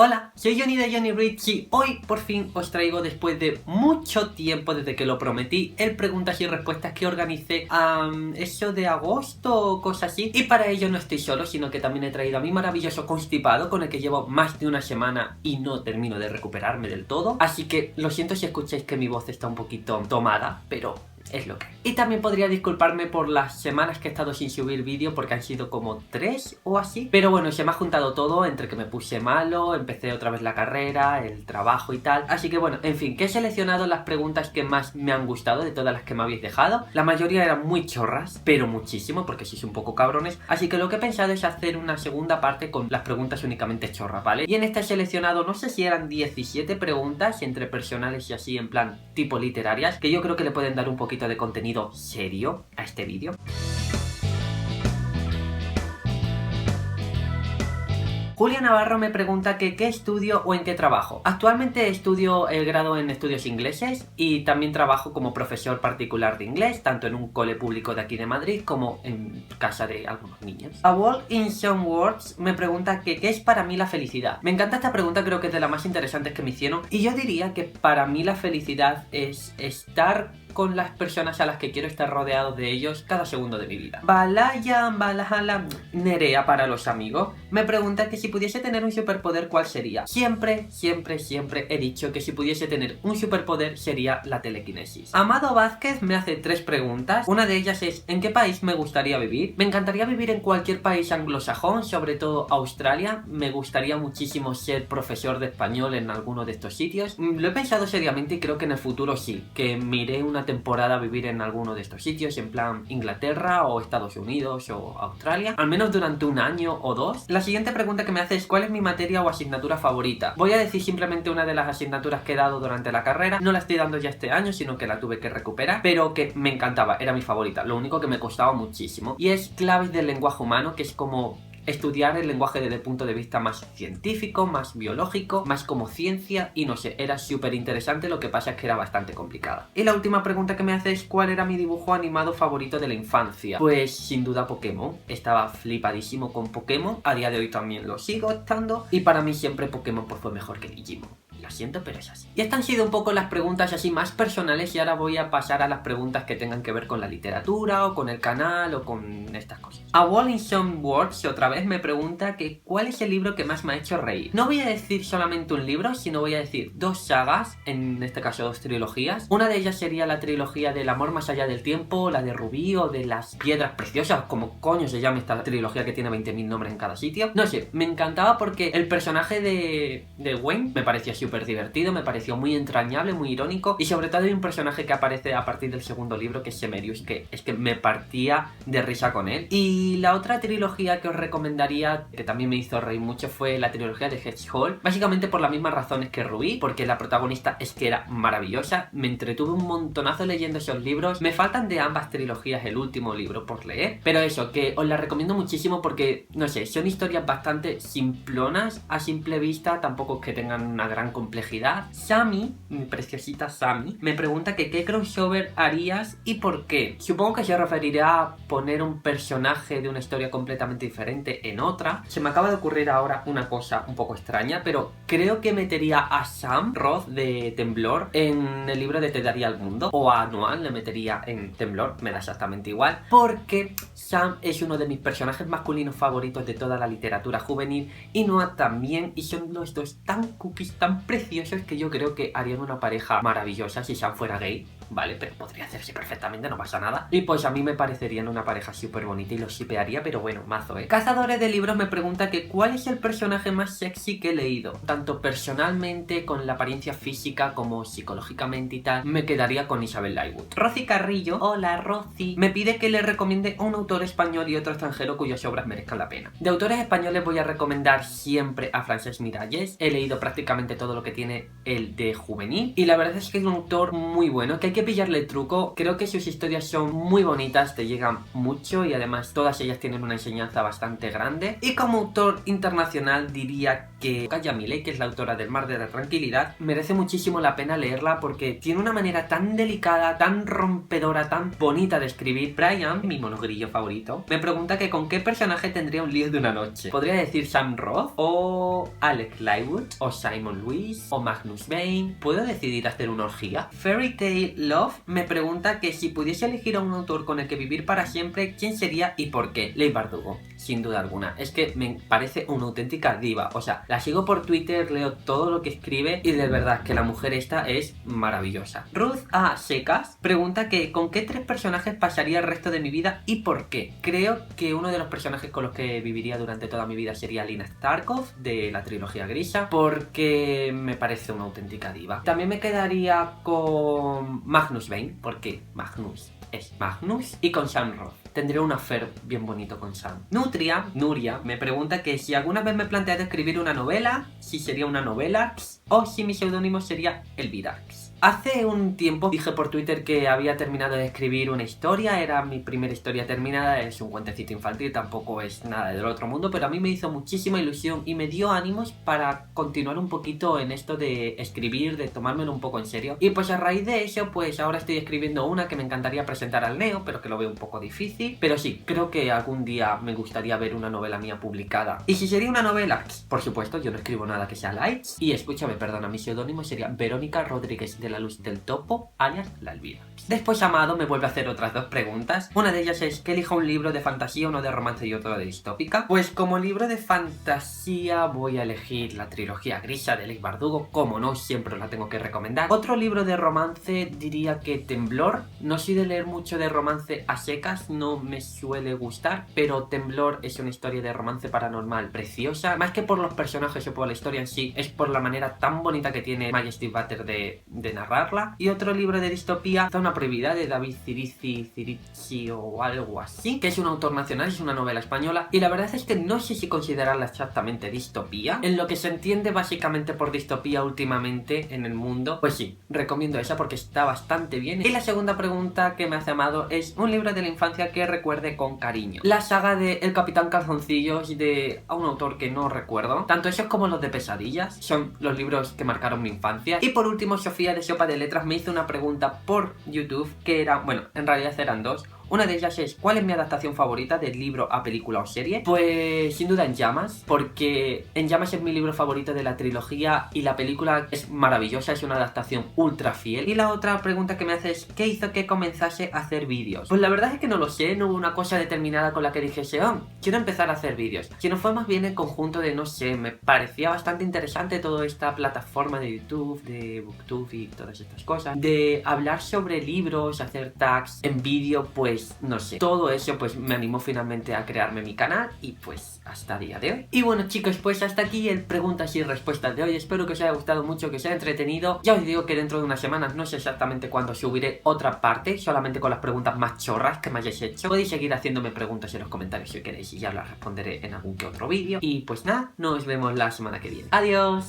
Hola, soy Johnny de Johnny Rich y hoy por fin os traigo, después de mucho tiempo desde que lo prometí, el preguntas y respuestas que organicé eso de agosto o cosas así. Y para ello no estoy solo, sino que también he traído a mi maravilloso constipado, con el que llevo más de una semana y no termino de recuperarme del todo. Así que lo siento si escucháis que mi voz está un poquito tomada, pero es lo que hay. Y también podría disculparme por las semanas que he estado sin subir vídeo, porque han sido como 3 o así. Pero bueno, se me ha juntado todo, entre que me puse malo, empecé otra vez la carrera, el trabajo y tal. Así que bueno, en fin, que he seleccionado las preguntas que más me han gustado de todas las que me habéis dejado. La mayoría eran muy chorras, pero muchísimo, porque sois un poco cabrones. Así que lo que he pensado es hacer una segunda parte con las preguntas únicamente chorras, ¿vale? Y en esta he seleccionado, no sé si eran 17 preguntas entre personales y así en plan tipo literarias, que yo creo que le pueden dar un poquito de contenido serio a este vídeo. Julia Navarro me pregunta que qué estudio o en qué trabajo. Actualmente estudio el grado en estudios ingleses y también trabajo como profesor particular de inglés, tanto en un cole público de aquí de Madrid como en casa de algunos niños. A Wall in Some Words me pregunta que qué es para mí la felicidad. Me encanta esta pregunta, creo que es de las más interesantes que me hicieron, y yo diría que para mí la felicidad es estar con las personas a las que quiero estar rodeado de ellos cada segundo de mi vida. Balaya Balajala Nerea para los amigos me pregunta que si pudiese tener un superpoder, ¿cuál sería? Siempre he dicho que si pudiese tener un superpoder sería la telequinesis. Amado Vázquez me hace 3 preguntas. Una de ellas es ¿en qué país me gustaría vivir? Me encantaría vivir en cualquier país anglosajón, sobre todo Australia. Me gustaría muchísimo ser profesor de español en alguno de estos sitios. Lo he pensado seriamente y creo que en el futuro sí, que miré una temporada a vivir en alguno de estos sitios, en plan Inglaterra o Estados Unidos o Australia, al menos durante un año o 2. La siguiente pregunta que me hace es ¿cuál es mi materia o asignatura favorita? Voy a decir simplemente una de las asignaturas que he dado durante la carrera. No la estoy dando ya este año, sino que la tuve que recuperar, pero que me encantaba, era mi favorita. Lo único que me costaba muchísimo, y es claves del lenguaje humano, que es como estudiar el lenguaje desde el punto de vista más científico, más biológico, más como ciencia, y no sé, era súper interesante. Lo que pasa es que era bastante complicada. Y la última pregunta que me hace es ¿cuál era mi dibujo animado favorito de la infancia? Pues sin duda Pokémon. Estaba flipadísimo con Pokémon, a día de hoy también lo sigo estando, y para mí siempre Pokémon pues fue mejor que Digimon. Lo siento, pero es así. Y estas han sido un poco las preguntas así más personales, y ahora voy a pasar a las preguntas que tengan que ver con la literatura o con el canal o con estas cosas. A Wall in Some Words otra vez me pregunta que ¿cuál es el libro que más me ha hecho reír? No voy a decir solamente un libro, sino voy a decir 2 sagas, en este caso 2 trilogías. Una de ellas sería la trilogía del amor más allá del tiempo, la de Rubí, o de las piedras preciosas, como coño se llama esta trilogía que tiene 20.000 nombres en cada sitio. No sé, me encantaba porque el personaje de Wayne me parecía súper divertido, me pareció muy entrañable, muy irónico, y sobre todo hay un personaje que aparece a partir del segundo libro, que es Semerius, que es que me partía de risa con él. Y la otra trilogía que os recomendaría, que también me hizo reír mucho, fue la trilogía de Hedgehog, básicamente por las mismas razones que Rubí, porque la protagonista es que era maravillosa. Me entretuve un montonazo leyendo esos libros. Me faltan de ambas trilogías el último libro por leer, pero eso, que os la recomiendo muchísimo porque, no sé, son historias bastante simplonas a simple vista, tampoco es que tengan una gran complejidad. Sammy, mi preciosita Sammy, me pregunta que qué crossover harías y por qué. Supongo que se referirá a poner un personaje de una historia completamente diferente en otra. Se me acaba de ocurrir ahora una cosa un poco extraña, pero creo que metería a Sam Roth de Temblor en el libro de Te daría al mundo, o a Noan le metería en Temblor, me da exactamente igual, porque Sam es uno de mis personajes masculinos favoritos de toda la literatura juvenil, y Noah también, y son los dos tan cookies, tan preciosos, que yo creo que harían una pareja maravillosa si Sam fuera gay, ¿vale? Pero podría hacerse perfectamente, no pasa nada. Y pues a mí me parecerían una pareja súper bonita y los shipearía, pero bueno, mazo, ¿eh? Cazadores de libros me pregunta que ¿cuál es el personaje más sexy que he leído? Tanto personalmente, con la apariencia física, como psicológicamente y tal, me quedaría con Isabel Lightwood. Rosy Carrillo, hola Rosy, me pide que le recomiende un autor español y otro extranjero cuyas obras merezcan la pena. De autores españoles voy a recomendar siempre a Francesc Miralles. He leído prácticamente todo lo que tiene el de juvenil, y la verdad es que es un autor muy bueno, que hay que pillarle el truco. Creo que sus historias son muy bonitas, te llegan mucho, y además todas ellas tienen una enseñanza bastante grande. Y como autor internacional diría que Kaya Milei, que es la autora del Mar de la Tranquilidad, merece muchísimo la pena leerla porque tiene una manera tan delicada, tan rompedora, tan bonita de escribir. Brian, mi monogrillo favorito, me pregunta que con qué personaje tendría un lío de una noche. Podría decir Sam Roth, o Alex Lywood, o Simon Lewis, o Magnus Bane. ¿Puedo decidir hacer una orgía? Fairy Tail Love me pregunta que si pudiese elegir a un autor con el que vivir para siempre, ¿quién sería y por qué? Leigh Bardugo, sin duda alguna. Es que me parece una auténtica diva. O sea, la sigo por Twitter, leo todo lo que escribe y de verdad que la mujer esta es maravillosa. Ruth A. Secas pregunta que ¿con qué 3 personajes pasaría el resto de mi vida y por qué? Creo que uno de los personajes con los que viviría durante toda mi vida sería Lina Starkov, de la trilogía Grisha, porque me parece una auténtica diva. También me quedaría con Magnus Bane, porque Magnus es Magnus, y con Sam Roth. Tendría un affair bien bonito con Sam. Nuria, me pregunta que si alguna vez me he planteado escribir una novela, si sería una novela, o si mi seudónimo sería Elvira. Hace un tiempo dije por Twitter que había terminado de escribir una historia, era mi primera historia terminada, es un cuentecito infantil, tampoco es nada del otro mundo, pero a mí me hizo muchísima ilusión y me dio ánimos para continuar un poquito en esto de escribir, de tomármelo un poco en serio. Y pues a raíz de eso, pues ahora estoy escribiendo una que me encantaría presentar al Neo, pero que lo veo un poco difícil. Pero sí, creo que algún día me gustaría ver una novela mía publicada. Y si sería una novela, por supuesto, yo no escribo nada que sea light. Y escúchame, perdona, mi seudónimo sería Verónica Rodríguez de la Luz del Topo, alias La Elvira. Después Amado me vuelve a hacer otras 2 preguntas. Una de ellas es que elija un libro de fantasía, uno de romance y otro de distópica. Pues como libro de fantasía voy a elegir la trilogía Grisha de Leigh Bardugo, como no, siempre os la tengo que recomendar. Otro libro de romance diría que Temblor. No soy de leer mucho de romance a secas, no me suele gustar, pero Temblor es una historia de romance paranormal preciosa. Más que por los personajes o por la historia en sí, es por la manera tan bonita que tiene Majesty Butter de narrarla. Y otro libro de distopía, Zona Prohibida, de David Cirici o algo así, que es un autor nacional, es una novela española, y la verdad es que no sé si considerarla exactamente distopía. En lo que se entiende básicamente por distopía últimamente en el mundo, pues sí, recomiendo esa porque está bastante bien. Y la segunda pregunta que me hace Amado es un libro de la infancia que recuerde con cariño. La saga de El Capitán Calzoncillos de un autor que no recuerdo. Tanto esos como los de Pesadillas son los libros que marcaron mi infancia. Y por último, Sofía de Sopa de Letras me hizo una pregunta por YouTube que era, bueno, en realidad eran 2. Una de ellas es, ¿cuál es mi adaptación favorita del libro a película o serie? Pues sin duda En Llamas, porque En Llamas es mi libro favorito de la trilogía y la película es maravillosa, es una adaptación ultra fiel. Y la otra pregunta que me hace es, ¿qué hizo que comenzase a hacer vídeos? Pues la verdad es que no lo sé, no hubo una cosa determinada con la que dijese, oh, quiero empezar a hacer vídeos. Sino fue más bien el conjunto de, no sé, me parecía bastante interesante toda esta plataforma de YouTube, de Booktube y todas estas cosas. De hablar sobre libros, hacer tags en vídeo, pues no sé, todo eso pues me animó finalmente a crearme mi canal y pues hasta día de hoy. Y bueno chicos, pues hasta aquí el preguntas y respuestas de hoy. Espero que os haya gustado mucho, que os haya entretenido. Ya os digo que dentro de unas semanas, no sé exactamente cuándo, subiré otra parte solamente con las preguntas más chorras que me hayáis hecho. Podéis seguir haciéndome preguntas en los comentarios si queréis y ya las responderé en algún que otro vídeo. Y pues nada, nos vemos la semana que viene. Adiós.